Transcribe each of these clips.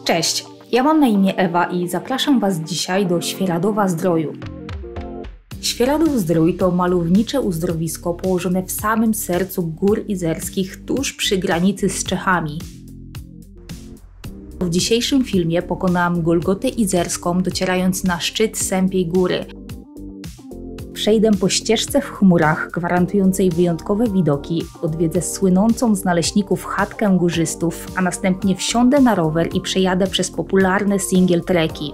Cześć, ja mam na imię Ewa i zapraszam Was dzisiaj do Świeradowa-Zdroju. Świeradów-Zdrój to malownicze uzdrowisko położone w samym sercu Gór Izerskich, tuż przy granicy z Czechami. W dzisiejszym filmie pokonałam Golgotę Izerską, docierając na szczyt Sępiej Góry. Przejdę po ścieżce w chmurach, gwarantującej wyjątkowe widoki, odwiedzę słynącą z naleśników chatkę górzystów, a następnie wsiądę na rower i przejadę przez popularne single treki.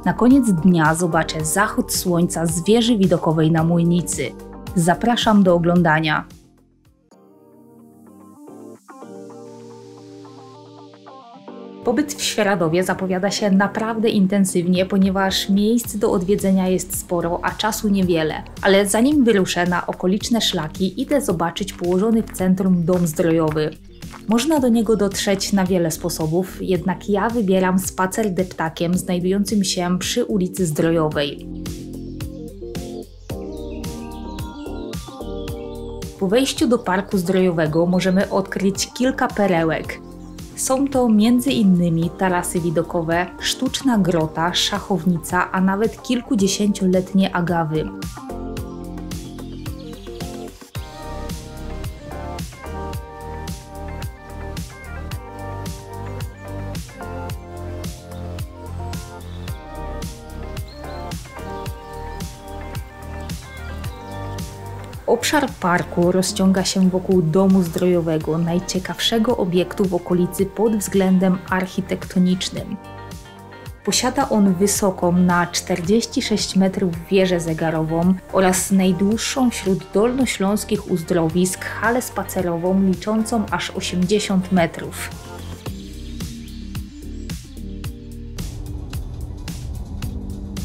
Na koniec dnia zobaczę zachód słońca z wieży widokowej na Młynicy. Zapraszam do oglądania. Pobyt w Świeradowie zapowiada się naprawdę intensywnie, ponieważ miejsc do odwiedzenia jest sporo, a czasu niewiele. Ale zanim wyruszę na okoliczne szlaki, idę zobaczyć położony w centrum dom zdrojowy. Można do niego dotrzeć na wiele sposobów, jednak ja wybieram spacer deptakiem znajdującym się przy ulicy Zdrojowej. Po wejściu do Parku Zdrojowego możemy odkryć kilka perełek. Są to m.in. tarasy widokowe, sztuczna grota, szachownica, a nawet kilkudziesięcioletnie agawy. Obszar parku rozciąga się wokół domu zdrojowego, najciekawszego obiektu w okolicy pod względem architektonicznym. Posiada on wysoką na 46 metrów wieżę zegarową oraz najdłuższą wśród dolnośląskich uzdrowisk halę spacerową liczącą aż 80 metrów.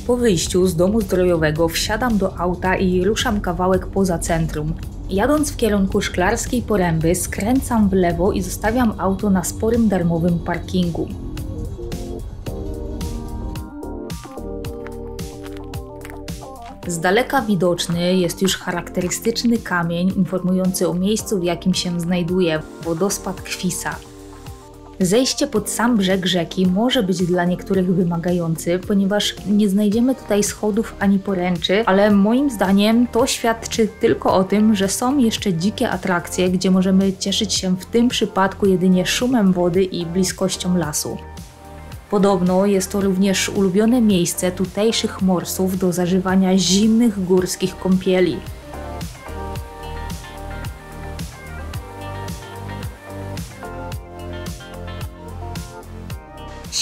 Po wyjściu z domu zdrojowego wsiadam do auta i ruszam kawałek poza centrum. Jadąc w kierunku Szklarskiej Poręby skręcam w lewo i zostawiam auto na sporym darmowym parkingu. Z daleka widoczny jest już charakterystyczny kamień informujący o miejscu, w jakim się znajduje, wodospad Kwisa. Zejście pod sam brzeg rzeki może być dla niektórych wymagający, ponieważ nie znajdziemy tutaj schodów ani poręczy, ale moim zdaniem to świadczy tylko o tym, że są jeszcze dzikie atrakcje, gdzie możemy cieszyć się w tym przypadku jedynie szumem wody i bliskością lasu. Podobno jest to również ulubione miejsce tutejszych morsów do zażywania zimnych górskich kąpieli.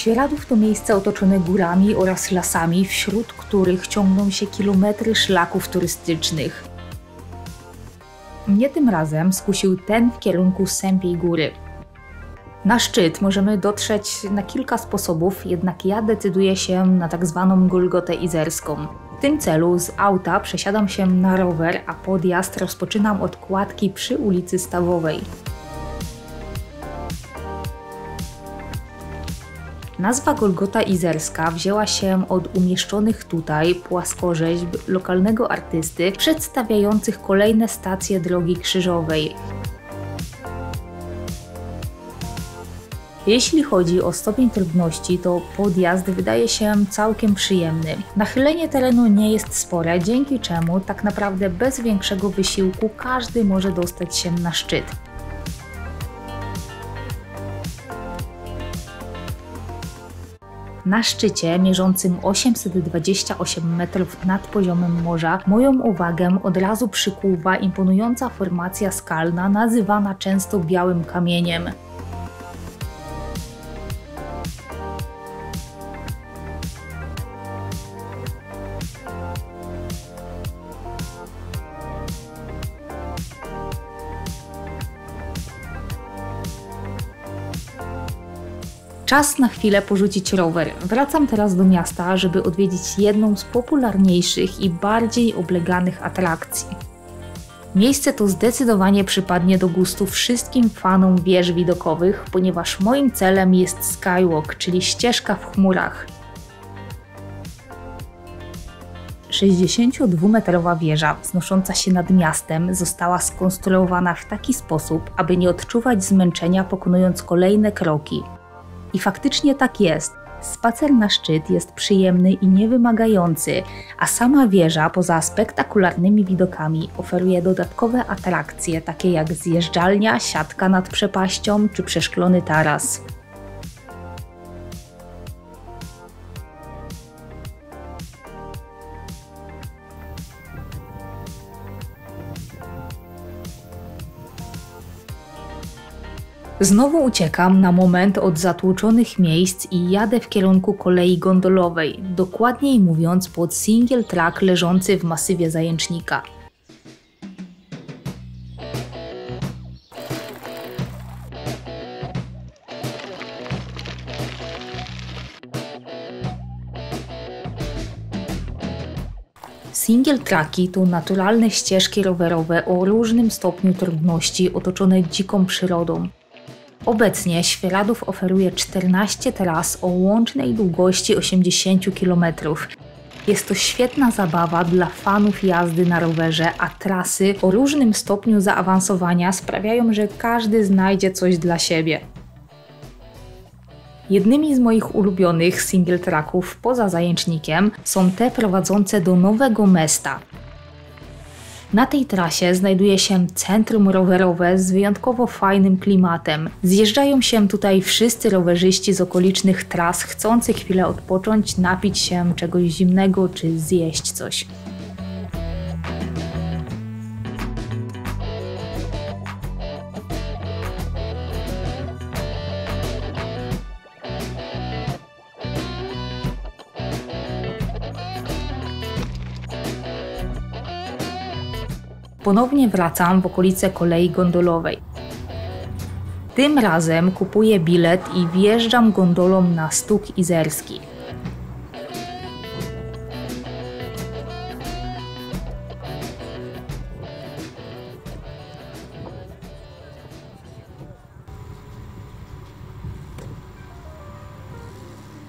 Świeradów to miejsce otoczone górami oraz lasami, wśród których ciągną się kilometry szlaków turystycznych. Mnie tym razem skusił ten w kierunku Sępiej Góry. Na szczyt możemy dotrzeć na kilka sposobów, jednak ja decyduję się na tak zwaną Golgotę Izerską. W tym celu z auta przesiadam się na rower, a podjazd rozpoczynam od kładki przy ulicy Stawowej. Nazwa Golgota Izerska wzięła się od umieszczonych tutaj płaskorzeźb lokalnego artysty przedstawiających kolejne stacje drogi krzyżowej. Jeśli chodzi o stopień trudności, to podjazd wydaje się całkiem przyjemny. Nachylenie terenu nie jest spore, dzięki czemu tak naprawdę bez większego wysiłku każdy może dostać się na szczyt. Na szczycie, mierzącym 828 metrów nad poziomem morza, moją uwagę od razu przykuwa imponująca formacja skalna, nazywana często Białym Kamieniem. Czas na chwilę porzucić rower. Wracam teraz do miasta, żeby odwiedzić jedną z popularniejszych i bardziej obleganych atrakcji. Miejsce to zdecydowanie przypadnie do gustu wszystkim fanom wież widokowych, ponieważ moim celem jest Skywalk, czyli ścieżka w chmurach. 62-metrowa wieża wznosząca się nad miastem została skonstruowana w taki sposób, aby nie odczuwać zmęczenia pokonując kolejne kroki. I faktycznie tak jest. Spacer na szczyt jest przyjemny i niewymagający, a sama wieża poza spektakularnymi widokami oferuje dodatkowe atrakcje takie jak zjeżdżalnia, siatka nad przepaścią czy przeszklony taras. Znowu uciekam na moment od zatłoczonych miejsc i jadę w kierunku kolei gondolowej, dokładniej mówiąc pod single track leżący w masywie Zajęcznika. Single tracki to naturalne ścieżki rowerowe o różnym stopniu trudności otoczone dziką przyrodą. Obecnie Świeradów oferuje 14 tras o łącznej długości 80 km. Jest to świetna zabawa dla fanów jazdy na rowerze, a trasy o różnym stopniu zaawansowania sprawiają, że każdy znajdzie coś dla siebie. Jednymi z moich ulubionych single tracków poza Zajęcznikiem są te prowadzące do Nowego Mesta. Na tej trasie znajduje się centrum rowerowe z wyjątkowo fajnym klimatem. Zjeżdżają się tutaj wszyscy rowerzyści z okolicznych tras, chcący chwilę odpocząć, napić się czegoś zimnego czy zjeść coś. Ponownie wracam w okolice kolei gondolowej. Tym razem kupuję bilet i wjeżdżam gondolą na Stóg Izerski.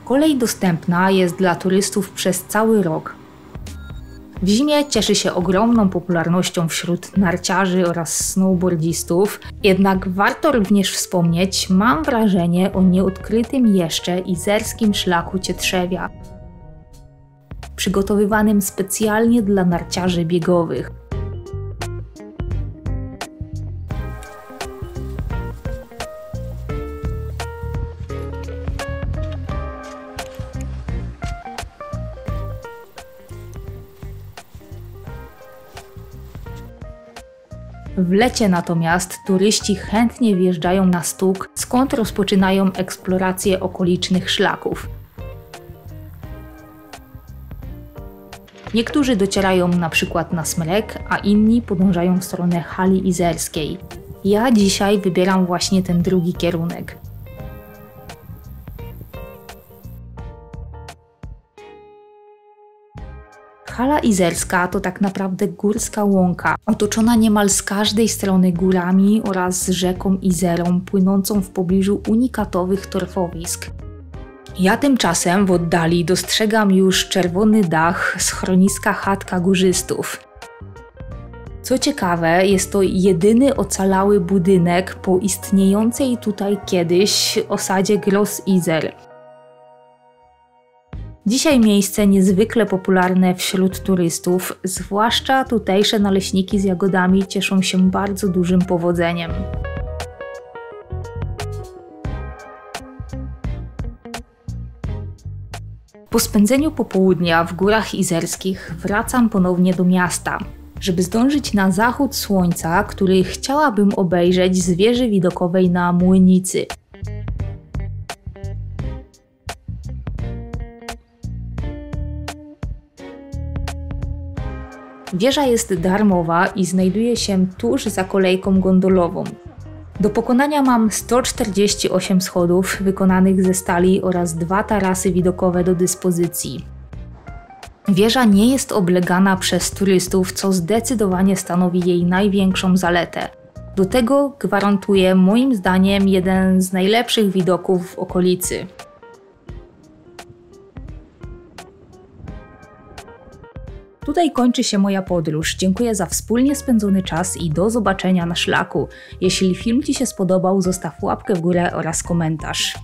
Kolej dostępna jest dla turystów przez cały rok. W zimie cieszy się ogromną popularnością wśród narciarzy oraz snowboardzistów, jednak warto również wspomnieć, mam wrażenie, o nieodkrytym jeszcze izerskim szlaku Cietrzewia, przygotowywanym specjalnie dla narciarzy biegowych. W lecie natomiast turyści chętnie wjeżdżają na Stóg, skąd rozpoczynają eksplorację okolicznych szlaków. Niektórzy docierają na przykład na Smrek, a inni podążają w stronę Hali Izerskiej. Ja dzisiaj wybieram właśnie ten drugi kierunek. Hala Izerska to tak naprawdę górska łąka, otoczona niemal z każdej strony górami oraz rzeką Izerą płynącą w pobliżu unikatowych torfowisk. Ja tymczasem w oddali dostrzegam już czerwony dach schroniska Chatka Górzystów. Co ciekawe, jest to jedyny ocalały budynek po istniejącej tutaj kiedyś osadzie Groß-Izer. Dzisiaj miejsce niezwykle popularne wśród turystów, zwłaszcza tutejsze naleśniki z jagodami cieszą się bardzo dużym powodzeniem. Po spędzeniu popołudnia w Górach Izerskich wracam ponownie do miasta, żeby zdążyć na zachód słońca, który chciałabym obejrzeć z wieży widokowej na Młynicy. Wieża jest darmowa i znajduje się tuż za kolejką gondolową. Do pokonania mam 148 schodów wykonanych ze stali oraz 2 tarasy widokowe do dyspozycji. Wieża nie jest oblegana przez turystów, co zdecydowanie stanowi jej największą zaletę. Do tego gwarantuje moim zdaniem jeden z najlepszych widoków w okolicy. Tutaj kończy się moja podróż. Dziękuję za wspólnie spędzony czas i do zobaczenia na szlaku. Jeśli film Ci się spodobał, zostaw łapkę w górę oraz komentarz.